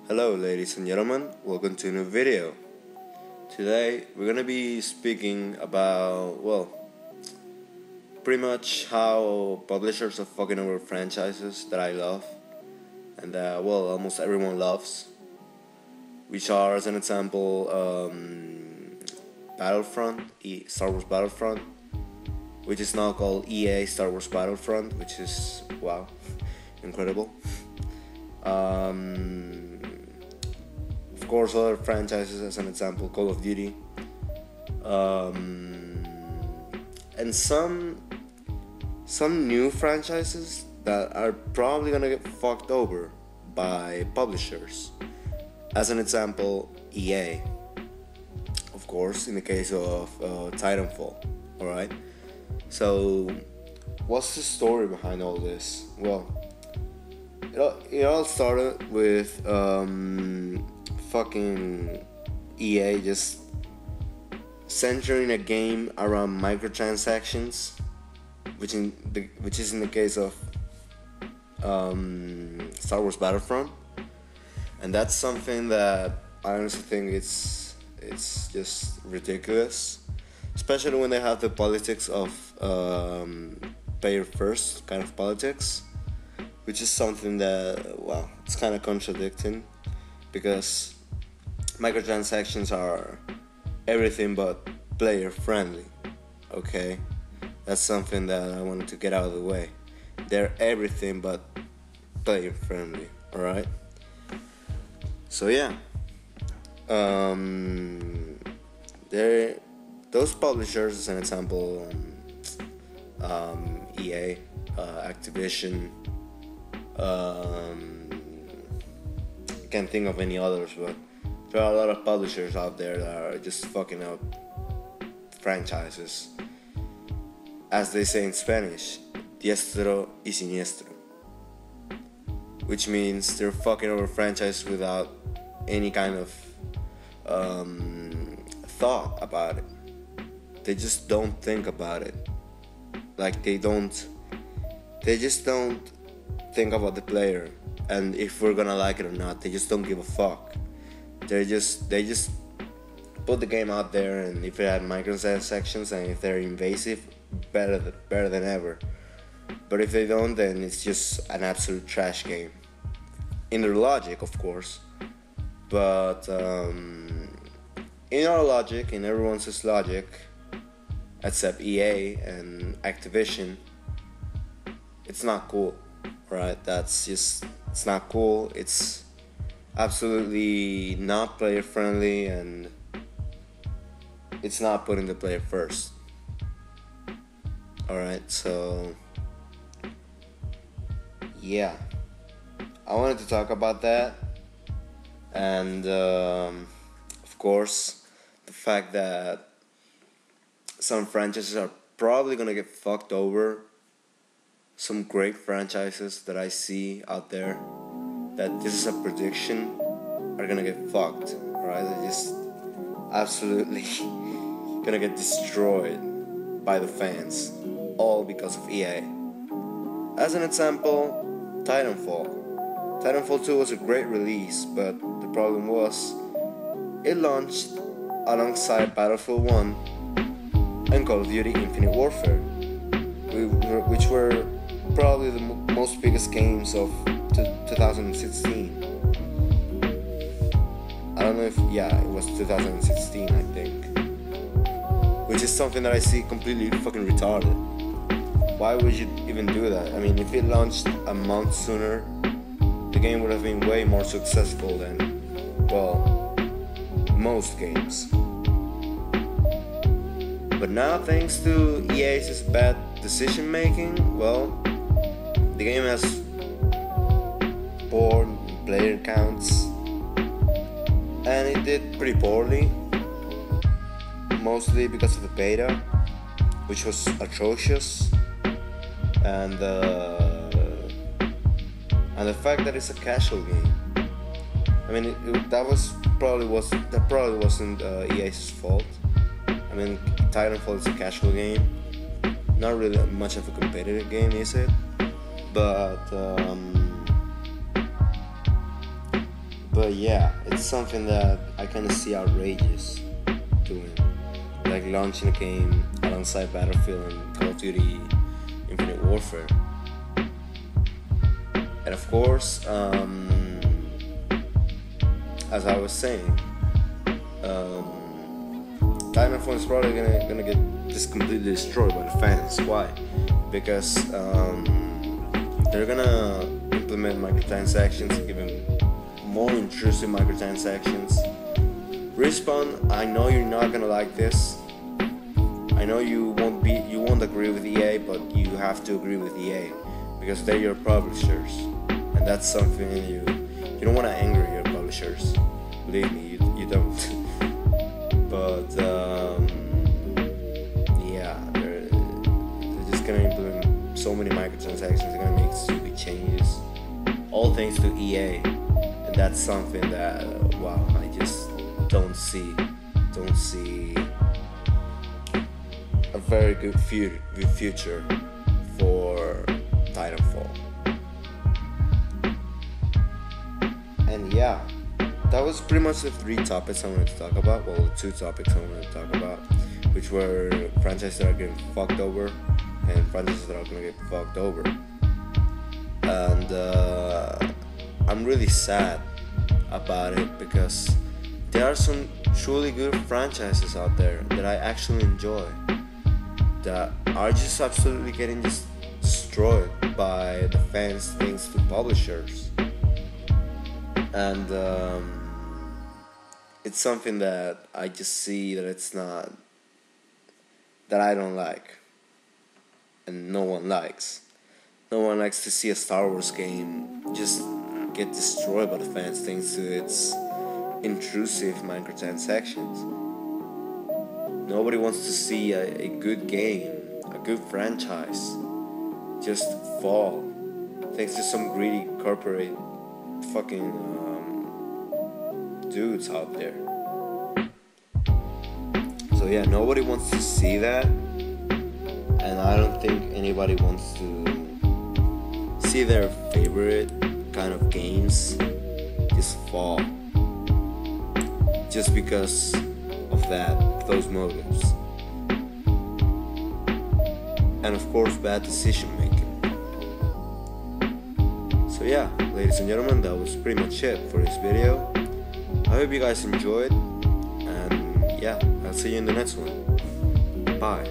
Hello ladies and gentlemen, welcome to a new video. Today we're gonna be speaking about, pretty much how publishers are fucking over franchises that I love and that, almost everyone loves, which are, as an example, Battlefront, Star Wars Battlefront, which is now called EA Star Wars Battlefront, which is, wow, incredible. Of course, other franchises, as an example, Call of Duty, and some new franchises that are probably gonna get fucked over by publishers. As an example, EA. Of course, in the case of Titanfall. All right. So, what's the story behind all this? Well, it all started with fucking EA just centering a game around microtransactions, which is in the case of Star Wars Battlefront, and that's something that I honestly think it's just ridiculous, especially when they have the politics of player first kind of politics, which is something that, it's kind of contradicting, because microtransactions are everything but player friendly. Okay, that's something that I wanted to get out of the way. They're everything but player friendly. All right. So yeah, those publishers, as an example, EA, Activision. I can't think of any others, but there are a lot of publishers out there that are just fucking up franchises. As they say in Spanish, diestro y siniestro, which means they're fucking over franchises without any kind of thought about it. They just don't think about it. Like they just don't think about the player and if we're gonna like it or not. They just don't give a fuck. They just put the game out there, and if it had microtransactions and if they're invasive, better than ever. But if they don't, then it's just an absolute trash game. In their logic, of course. But in our logic, in everyone's logic, except EA and Activision, it's not cool, right? It's not cool. It's absolutely not player friendly, and it's not putting the player first. Alright, so yeah, I wanted to talk about that, and of course the fact that some franchises are probably gonna get fucked over. Some great franchises that I see out there, that this is a prediction, are gonna get fucked, right? They're just absolutely gonna get destroyed by the fans, all because of EA. As an example, Titanfall. Titanfall 2 was a great release, but the problem was it launched alongside Battlefield 1 and Call of Duty Infinite Warfare, which were probably the most biggest games of 2016. I don't know if, it was 2016, I think. Which is something that I see completely fucking retarded. Why would you even do that? I mean, if it launched a month sooner, the game would have been way more successful than, most games. But now, thanks to EA's bad decision making, the game has poor player counts, and it did pretty poorly, mostly because of the beta, which was atrocious, and the fact that it's a casual game. I mean, that probably wasn't EA's fault. I mean, Titanfall is a casual game, not really much of a competitive game, is it? But But yeah, it's something that I kind of see outrageous doing, like launching a game alongside Battlefield and Call of Duty Infinite Warfare. And of course, as I was saying, Titanfall is probably gonna get just completely destroyed by the fans. Why? Because they're gonna implement microtransactions, even more intrusive microtransactions. Respawn, I know you're not gonna like this. I know you won't agree with EA, but you have to agree with EA because they're your publishers, and that's something you don't want to anger your publishers. Believe me, you don't. But yeah, they're just gonna implement so many microtransactions. They're gonna make stupid changes, all thanks to EA, and that's something that wow, I just don't see a very good future for Titanfall. And yeah, that was pretty much the 3 topics I wanted to talk about. Well, the 2 topics I wanted to talk about, which were franchises that are getting fucked over and franchises that are gonna get fucked over. And I'm really sad about it because there are some truly good franchises out there that I actually enjoy that are just absolutely getting just destroyed by the fans thanks to publishers. And it's something that I just see that it's not, that I don't like, and no one likes. No one likes to see a Star Wars game just get destroyed by the fans thanks to its intrusive microtransactions. Nobody wants to see a good game, a good franchise, just fall thanks to some greedy corporate fucking dudes out there. So yeah, nobody wants to see that, and I don't think anybody wants to see their favorite kind of games just fall just because of those motives, and of course bad decision making. So yeah, ladies and gentlemen, that was pretty much it for this video. I hope you guys enjoyed, and yeah, I'll see you in the next one. Bye.